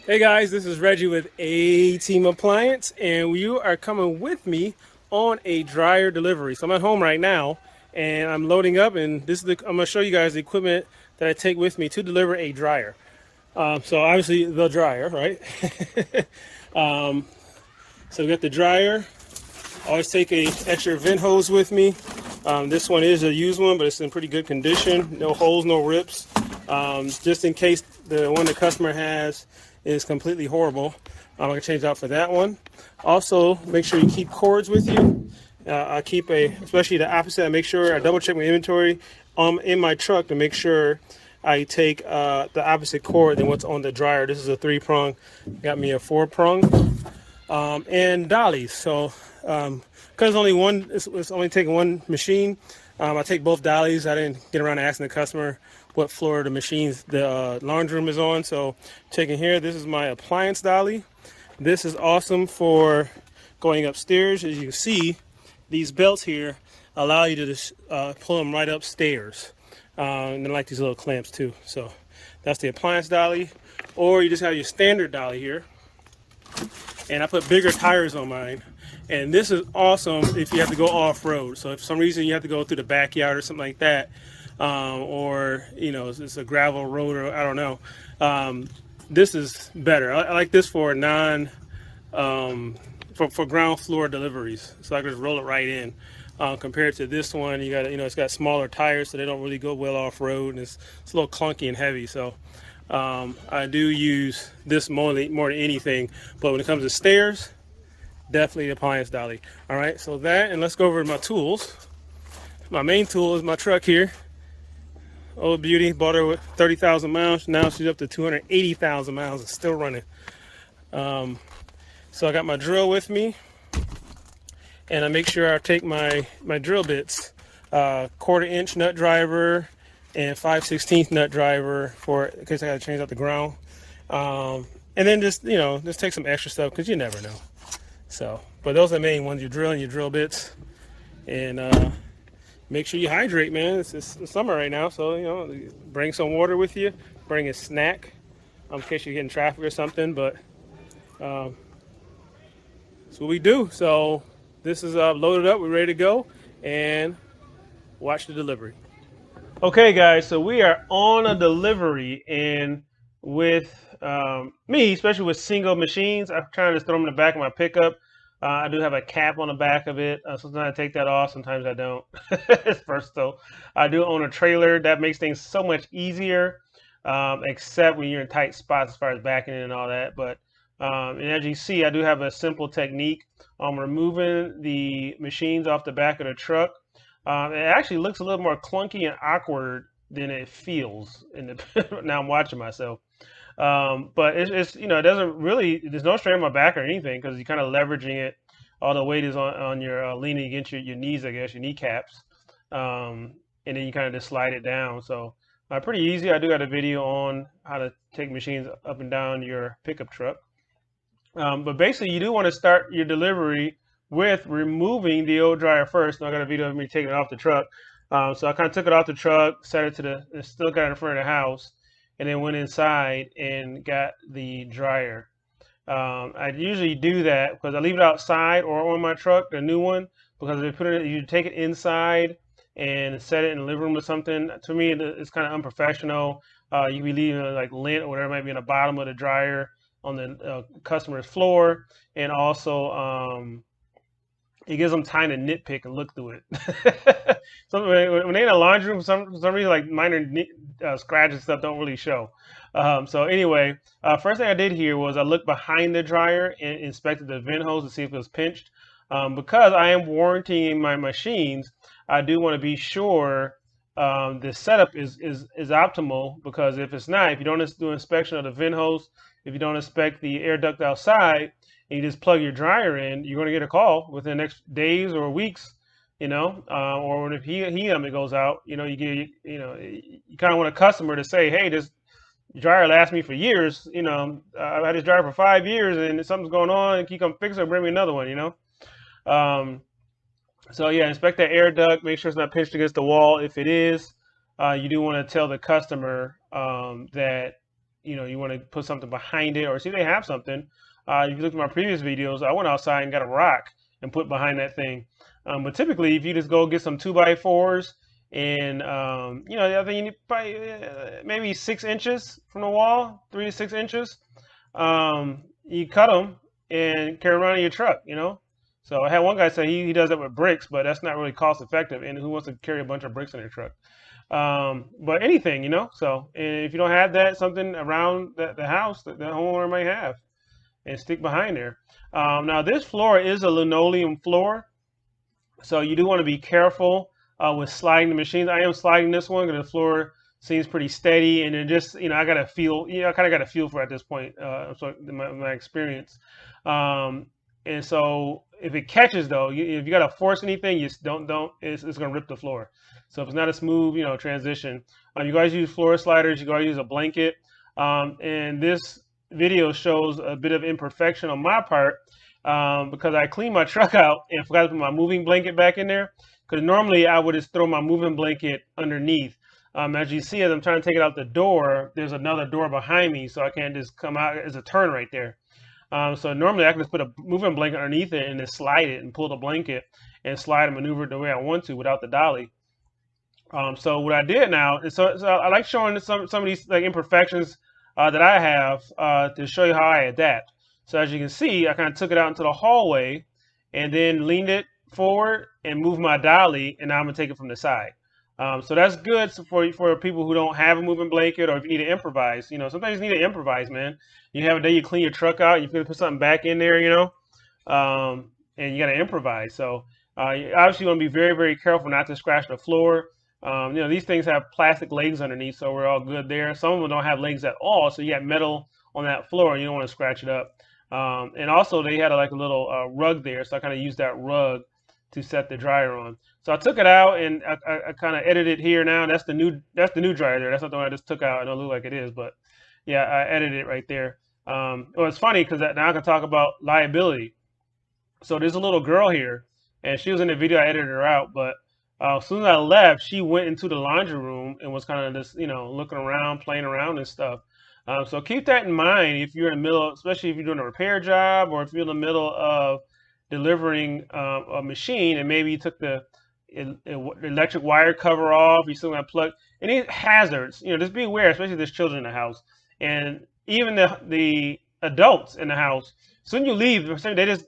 Hey guys, this is Reggie with A Team Appliance, and you are coming with me on a dryer delivery. So I'm at home right now, and I'm loading up, and I'm going to show you guys the equipment that I take with me to deliver a dryer. So obviously the dryer, right? So we got the dryer. I always take a extra vent hose with me. This one is a used one, but it's in pretty good condition. No holes, no rips. Just in case the one the customer has is completely horrible, I'm gonna change out for that one. Also, make sure you keep cords with you. I keep especially the opposite. I make sure I double check my inventory in my truck to make sure I take the opposite cord than what's on the dryer. This is a 3-prong. Got me a 4-prong. And dollies. So because it's only taking one machine. I take both dollies. I didn't get around to asking the customer what floor the laundry room is on. So taking here, this is my appliance dolly. This is awesome for going upstairs. As you can see, these belts here allow you to just pull them right upstairs. And then like these little clamps too. So that's the appliance dolly. Or you just have your standard dolly here. And I put bigger tires on mine. And this is awesome if you have to go off-road. So if for some reason you have to go through the backyard or something like that, or it's a gravel road, or I don't know, this is better. I like this for for ground floor deliveries. So I can just roll it right in. Compared to this one, it's got smaller tires, so they don't really go well off-road, and it's a little clunky and heavy. So I do use this more than anything, but when it comes to stairs, definitely appliance dolly. All right, so that, and let's go over to my tools. My main tool is my truck here. Old beauty, bought her with 30,000 miles. Now she's up to 280,000 miles and still running. So I got my drill with me, and I make sure I take my drill bits, 1/4-inch nut driver and 5/16 nut driver in case I got to change out the ground. And then just take some extra stuff because you never know. So, but those are the main ones. You're drilling your drill bits, and make sure you hydrate, man. It's summer right now, so bring some water with you. Bring a snack in case you're getting traffic or something. But that's what we do. So this is loaded up. We're ready to go, and watch the delivery. Okay, guys. So we are on a delivery, and with me, especially with single machines, I'm trying to throw them in the back of my pickup. I do have a cap on the back of it. Sometimes I take that off, sometimes I don't. First, though, I do own a trailer. That makes things so much easier, except when you're in tight spots as far as backing in and all that. But and as you see, I do have a simple technique. I'm removing the machines off the back of the truck. It actually looks a little more clunky and awkward than it feels. Now I'm watching myself. But it's it doesn't really, there's no strain on my back or anything because you're kind of leveraging it. All the weight is on your leaning against your knees, I guess, your kneecaps. And then you kind of just slide it down. So pretty easy. I do got a video on how to take machines up and down your pickup truck. But basically, you do want to start your delivery with removing the old dryer first. And I got a video of me taking it off the truck. So I kind of took it off the truck, set it still got it in front of the house, and then went inside and got the dryer. I usually do that because I leave it outside or on my truck, the new one, because if you take it inside and set it in the living room or something, to me it's kind of unprofessional. You be leaving like lint or whatever might be in the bottom of the dryer on the customer's floor, and also it gives them time to nitpick and look through it. So when they're in a laundry room, for some reason, like minor scratches and stuff don't really show. So anyway, first thing I did here was I looked behind the dryer and inspected the vent hose to see if it was pinched. Because I am warrantying my machines, I do want to be sure the setup is optimal, because if it's not, if you don't do inspection of the vent hose, if you don't inspect the air duct outside, and you just plug your dryer in, you're going to get a call within the next days or weeks, or when if heat element goes out, you kind of want a customer to say, hey, this dryer lasts me for years. I've had this dryer for 5 years, and something's going on, and can you come fix it or bring me another one, So yeah, inspect that air duct, make sure it's not pinched against the wall. If it is, you do want to tell the customer that you want to put something behind it, or see if they have something. If you look at my previous videos, I went outside and got a rock and put behind that thing. But typically, if you just go get some 2x4s and I think you need probably maybe 6 inches from the wall, 3 to 6 inches. You cut them and carry them around in your truck. So I had one guy say he does that with bricks, but that's not really cost effective. And who wants to carry a bunch of bricks in their truck? But anything. So if you don't have that, something around the house that the homeowner might have, and stick behind there. Now this floor is a linoleum floor, so you do want to be careful with sliding the machines. I am sliding this one because the floor seems pretty steady, and then just I got to feel, I kind of got a feel for it at this point. So my experience, and so if it catches though, if you got to force anything, you just don't. It's gonna rip the floor. So if it's not a smooth, transition, you guys use floor sliders. You guys use a blanket, and this video shows a bit of imperfection on my part because I cleaned my truck out and forgot to put my moving blanket back in there. Because normally I would just throw my moving blanket underneath. As you see, as I'm trying to take it out the door, there's another door behind me, so I can't just come out. There's a turn right there. So normally I can just put a moving blanket underneath it and then slide it and pull the blanket and slide and maneuver it the way I want to without the dolly. So what I did now is, so I like showing some of these like imperfections that I have to show you how I adapt. So as you can see, I kind of took it out into the hallway and then leaned it forward and moved my dolly, and now I'm gonna take it from the side. So that's good for people who don't have a moving blanket, or if you need to improvise. Sometimes you need to improvise, man. You have a day you clean your truck out, you're gonna put something back in there, and you got to improvise. So you obviously want to be very, very careful not to scratch the floor. These things have plastic legs underneath, so we're all good there. Some of them don't have legs at all, so you got metal on that floor, and you don't want to scratch it up. And also, they had like a little rug there, so I kind of used that rug to set the dryer on. So I took it out, and I kind of edited here now. That's the new dryer there. That's not the one I just took out. It don't look like it is, but yeah, I edited it right there. It's funny because now I can talk about liability. So there's a little girl here, and she was in the video. I edited her out, but as soon as I left, she went into the laundry room and was kind of just, looking around, playing around and stuff. So keep that in mind if you're in the middle, especially if you're doing a repair job, or if you're in the middle of delivering a machine, and maybe you took the electric wire cover off, you still got to plug. Any hazards, just be aware, especially if there's children in the house, and even the adults in the house. Soon you leave, they just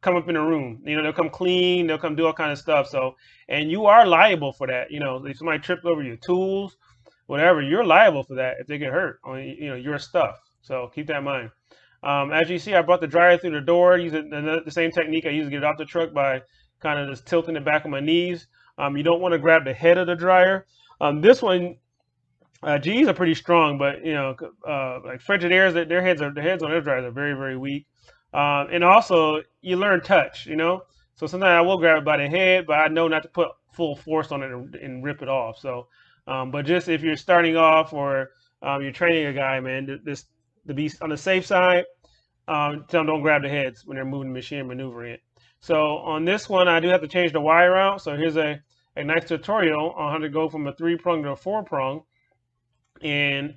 come up in the room. They'll come clean, they'll come do all kind of stuff. So, and you are liable for that. If somebody tripped over your tools, whatever, you're liable for that if they get hurt on your stuff. So keep that in mind. As you see, I brought the dryer through the door using the same technique I used to get it off the truck by kind of just tilting it back on my knees. You don't want to grab the head of the dryer. This one, GEs are pretty strong, but like Frigidairs, their heads on their dryers are very, very weak. And also you learn touch, so sometimes I will grab it by the head, but I know not to put full force on it and rip it off. So, but just if you're starting off, or you're training a guy, man, to be on the safe side, tell them don't grab the heads when they're moving the machine and maneuvering it. So on this one, I do have to change the wire out. So here's a nice tutorial on how to go from a 3-prong to a 4-prong. And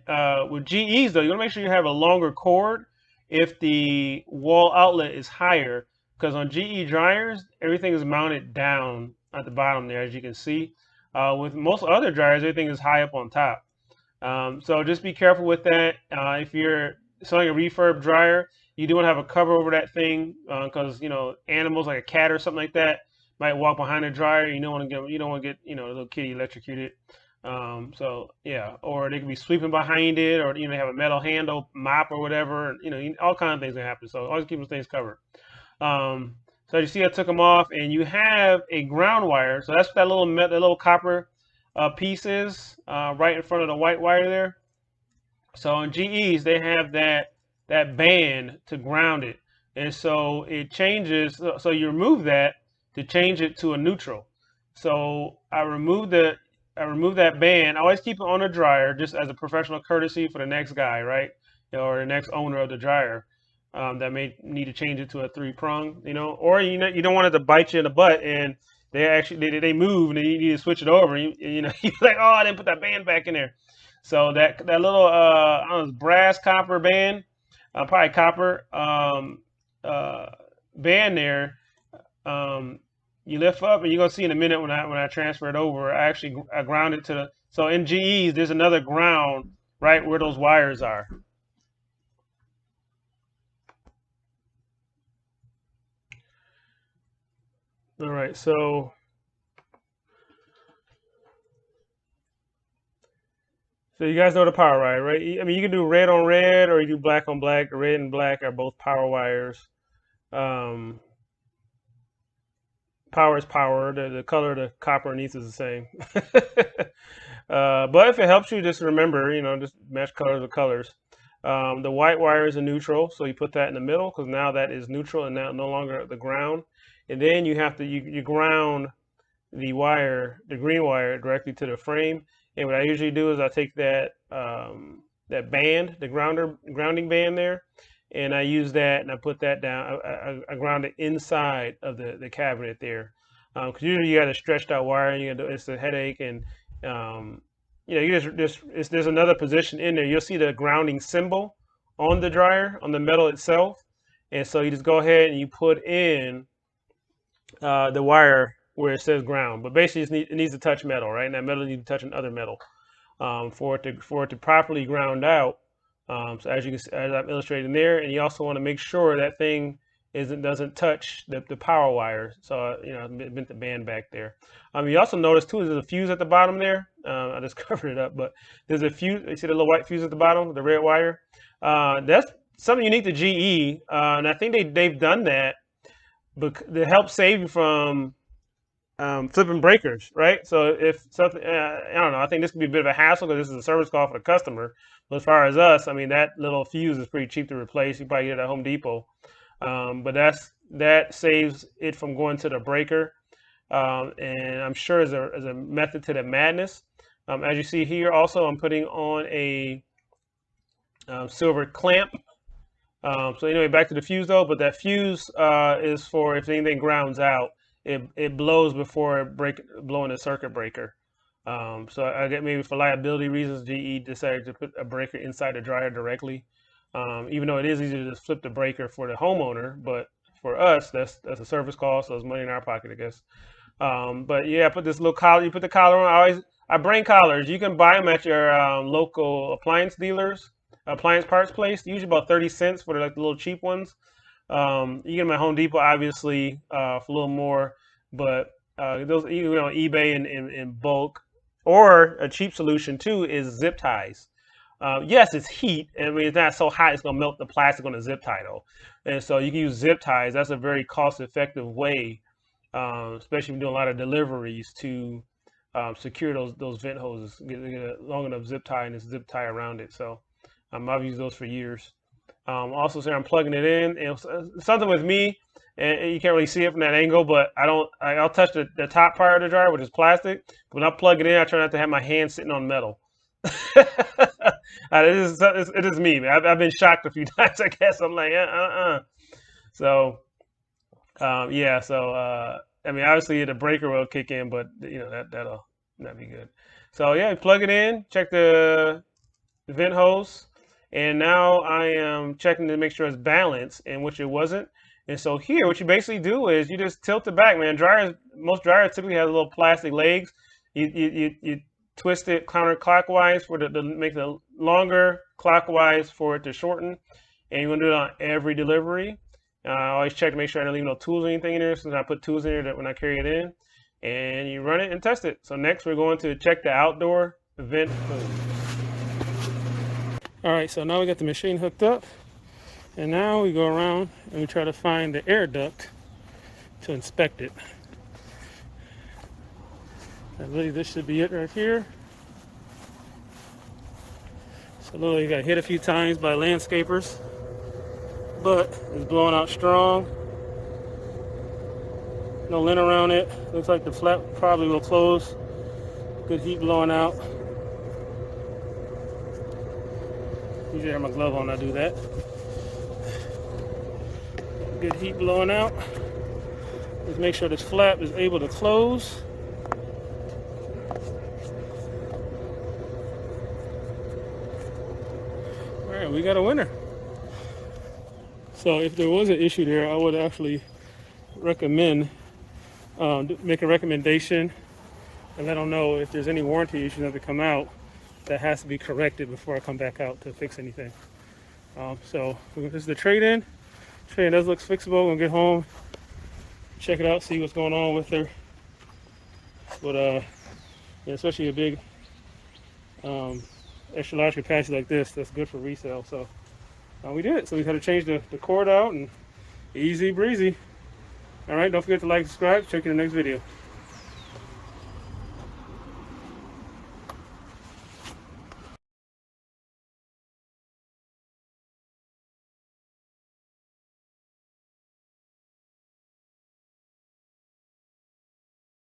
with GEs though, you want to make sure you have a longer cord if the wall outlet is higher, because on GE dryers, everything is mounted down at the bottom there, as you can see. With most other dryers, everything is high up on top. So just be careful with that. If you're selling a refurb dryer, you do want to have a cover over that thing, because animals like a cat or something like that might walk behind the dryer. You don't want to get a little kitty electrocuted. So yeah, or they could be sweeping behind it, or they have a metal handle mop or whatever. All kinds of things that happen. So always keep those things covered. So you see, I took them off, and you have a ground wire. So that's that little copper pieces right in front of the white wire there. So on GEs, they have that band to ground it, and so it changes. So you remove that to change it to a neutral. So I removed that band. I always keep it on the dryer just as a professional courtesy for the next guy, right? Or the next owner of the dryer that may need to change it to a 3-prong, or you don't want it to bite you in the butt, and they move and you need to switch it over, and you're like, oh, I didn't put that band back in there. So that little I don't know, brass copper band, probably copper band there. Um, you lift up, and you're gonna see in a minute when I transfer it over. I ground it to the, so in GEs there's another ground right where those wires are. All right, so you guys know the power wire, right? I mean, you can do red on red or you do black on black. The red and black are both power wires. Um, Power is power. The color of the copper underneath is the same. But if it helps you, just remember, just match colors with colors. The white wire is a neutral, so you put that in the middle because now that is neutral and now no longer the ground. And then you ground the wire, the green wire, directly to the frame. And what I usually do is I take that that band, the grounding band there, and I use that and I put that down. I ground it inside of the cabinet there, because usually you got a stretched out wire and it's a headache. And you there's another position in there. You'll see the grounding symbol on the dryer on the metal itself, and so you just go ahead and you put in the wire where it says ground, but basically it needs to touch metal, right? And that metal needs to touch another metal for it to properly ground out. So as I'm illustrating there, and you also want to make sure that thing doesn't touch the power wire. So I bent the band back there. You also notice too, there's a fuse at the bottom there. I just covered it up, but there's a fuse. You see the little white fuse at the bottom, the red wire. That's something unique to GE, and I think they've done that to help save you from flipping breakers, right? So if something, I don't know, I think this could be a bit of a hassle because this is a service call for the customer. But as far as us, I mean, that little fuse is pretty cheap to replace. You probably get it at Home Depot. But that saves it from going to the breaker. And I'm sure as a method to the madness. As you see here, also, I'm putting on a silver clamp. So anyway, back to the fuse though, but that fuse is for if anything grounds out, it blows before blowing a circuit breaker. So I get, maybe for liability reasons, GE decided to put a breaker inside the dryer directly. Even though it is easy to just flip the breaker for the homeowner, but for us, that's a service call, so it's money in our pocket, I guess. But yeah, I put this little collar. You put the collar on. I bring collars. You can buy them at your local appliance dealers, appliance parts place. Usually about 30 cents for the little cheap ones. You get them at Home Depot, obviously, for a little more. But those, on eBay in bulk. Or a cheap solution too is zip ties. Yes, it's heat. I mean, it's not so hot it's gonna melt the plastic on the zip tie though. And so you can use zip ties. That's a very cost-effective way, especially when doing a lot of deliveries, to secure those vent hoses. Get a long enough zip tie and this zip tie around it. So I've used those for years. Also, so I'm plugging it in. And something with me, and you can't really see it from that angle, but I'll touch the top part of the dryer, which is plastic. But when I plug it in, I try not to have my hand sitting on metal. It is me, man. I've been shocked a few times, I guess. I'm like, So, yeah. So, I mean, obviously the breaker will kick in, but that'll be good. So yeah, plug it in, check the vent hose, and now I am checking to make sure it's balanced, and which it wasn't. And so here, what you basically do is you just tilt it back, man. Most dryers typically have little plastic legs. You twist it counterclockwise to make it longer, clockwise for it to shorten. And you're gonna do it on every delivery. I always check to make sure I don't leave no tools or anything in there, since I put tools in there when I carry it in. And you run it and test it. So next we're going to check the outdoor vent hose. All right, so now we got the machine hooked up. And now we go around and we try to find the air duct to inspect it. I believe this should be it right here. So literally got hit a few times by landscapers, but it's blowing out strong. No lint around it. Looks like the flap probably will close. Good heat blowing out. Usually I have my glove on when I do that. Good heat blowing out. Just make sure this flap is able to close. All right, we got a winner. So if there was an issue there, I would actually recommend, make a recommendation and let them know if there's any warranty issues that come out that has to be corrected before I come back out to fix anything. So this is the trade-in. Trade-in does look fixable. We'll get home, check it out, see what's going on with her. But yeah, especially a big extra large capacity like this, that's good for resale. So we did it. So we had to change the cord out, and easy breezy. All right, don't forget to like, subscribe. Check you in the next video.